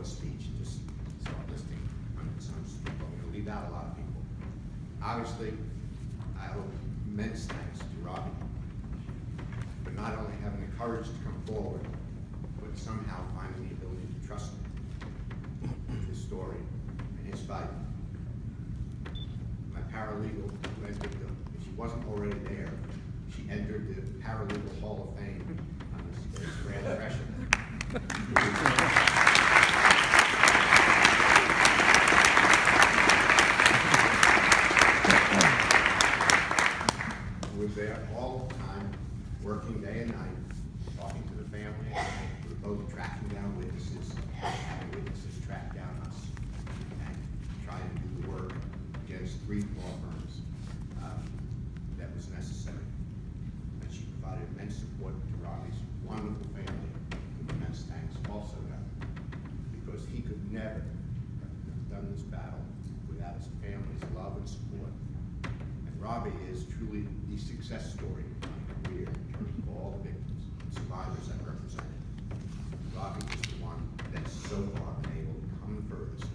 short speech, just start listing some people. I'm gonna leave out a lot of people. Obviously, I owe immense thanks to Robbie for not only having the courage to come forward, but somehow finding the ability to trust me with his story and his fight. My paralegal went with him. If she wasn't already there, she entered the Paralegal Hall of Fame on this grand impression. Was there all the time, working day and night, talking to the family. We were both tracking down witnesses, having witnesses track down us, and trying to do the work against 3 law firms that was necessary. And she provided immense support to Robbie's wonderful family, with immense thanks also to him, because he could never have done this battle without his family's love and support. Robbie is truly the success story of my career in terms of all the victims and survivors I've represented. Robbie is the one that's so far been able to come the furthest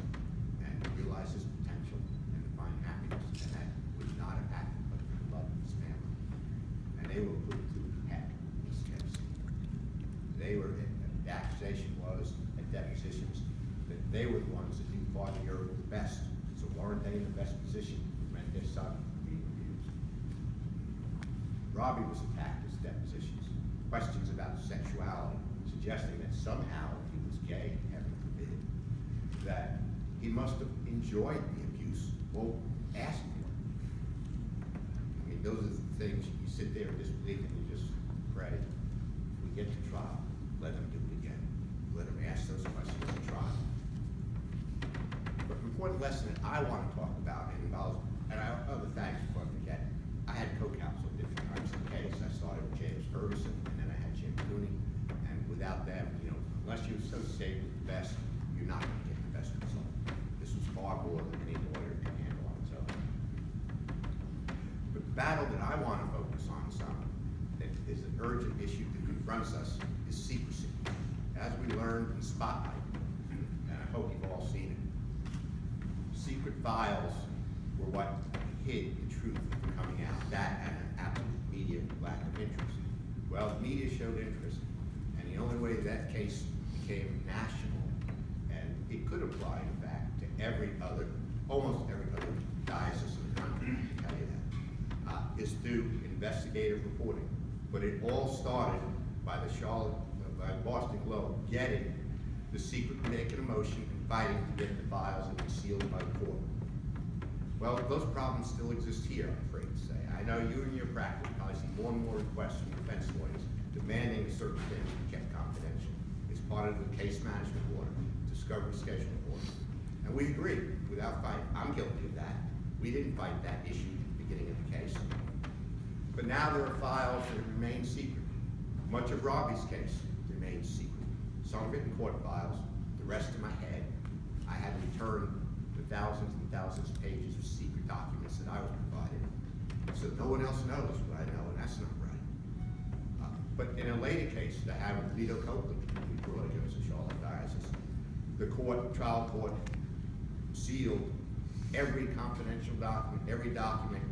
and realize his potential and to find happiness, and that would not have happened but for the love of his family. And they were put to heck in this case. The accusation was at depositions that they were the ones that knew Father Uriel the best, so weren't they in the best position to prevent their son being abused? Robbie was attacked as depositions, questions about his sexuality, suggesting that somehow if he was gay, heaven forbid, that he must have enjoyed the abuse or asked for it. I mean, those are the things you sit there and disbelieve and you just pray. If we get to trial, let them do it again. Let them ask those questions at trial. But the important lesson that I want to talk about involves, and I have other thanks before I forget, I had co-counsel at different times in the case. I started with James Ferguson, and then I had Jim Cooney, and without them, unless you associate with the best, you're not going to get the best result. This was far more than any lawyer can handle on its own. But the battle that I want to focus on, that is an urgent issue that confronts us, is secrecy. As we learned in Spotlight, and I hope you've all seen it, secret files were what hid the truth from coming out. That and an absolute media lack of interest. Well, the media showed interest, and the only way that case became national, and it could apply, in fact, to almost every other diocese in the country, I can tell you that, is through investigative reporting. But it all started by by Boston Globe getting the secret naked emotion and fighting to get the files and be sealed by the court. Well, those problems still exist here, I'm afraid to say. I know you in your practice probably see more and more requests from defense lawyers demanding certain things be kept confidential. It's part of the case management order, discovery schedule order. And we agree, without fight. I'm guilty of that. We didn't fight that issue at the beginning of the case. But now there are files that remain secret. Much of Robbie's case remains secret. Some of it in court files, the rest in my head. I had to return the thousands and thousands of pages of secret documents that I was provided. So no one else knows what I know, and that's not right. But in a later case that I have with Vito Copeland, we brought against the Charlotte Diocese, the trial court sealed every confidential document, every document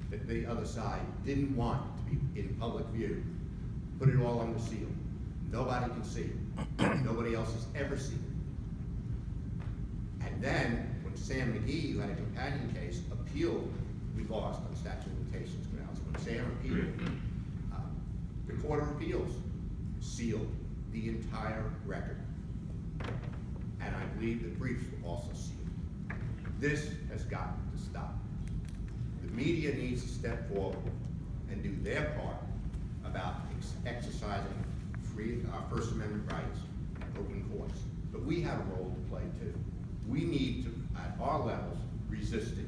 that the other side didn't want to be in public view, put it all under seal. Nobody can see it. Nobody else has ever seen it. And then, when Sam McGee, who had a companion case, appealed, we lost on statute of limitations grounds. When Sam appealed, the Court of Appeals sealed the entire record. And I believe the briefs were also sealed. This has got to stop. The media needs to step forward and do their part about exercising our First Amendment rights and open courts. But we have a role to play too. We need to, at our levels, resist it.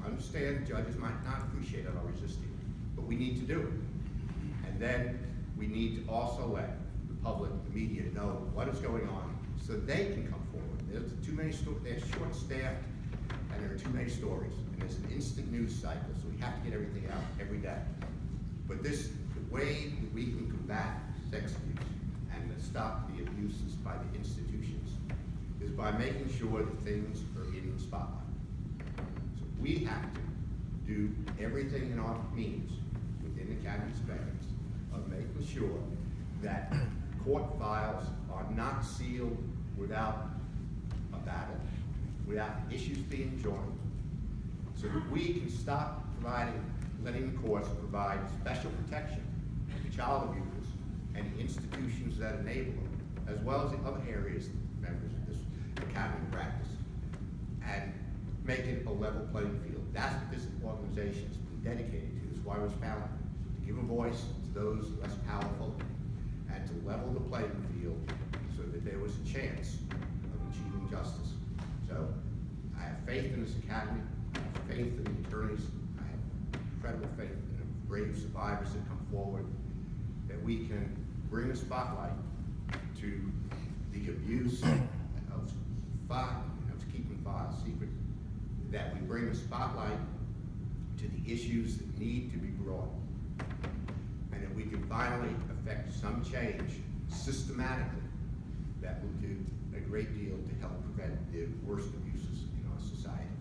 I understand judges might not appreciate our resisting, but we need to do it. And then we need to also let the public, the media, know what is going on so they can come forward. There's too many they're short-staffed, and there are too many stories. And there's an instant news cycle, so we have to get everything out every day. But the way that we can combat sex abuse and stop the abuses by the institutions is by making sure that things are in the spotlight. So we have to do everything in our means within the county's bounds of making sure that court files are not sealed without a battle, without issues being joined, so that we can stop letting the courts provide special protection to child abusers and the institutions that enable them, as well as the other areas members of this academy practice, and make it a level playing field. That's what this organization has been dedicated to. That's why it was founded, to give a voice to those less powerful and to level the playing field so that there was a chance of achieving justice. So I have faith in this academy. I have faith in the attorneys. I have incredible faith in the brave survivors that come forward, that we can bring a spotlight to the abuse of keeping files secret, that we bring a spotlight to the issues that need to be brought, and that we can finally effect some change systematically that will do a great deal to help prevent the worst abuses in our society.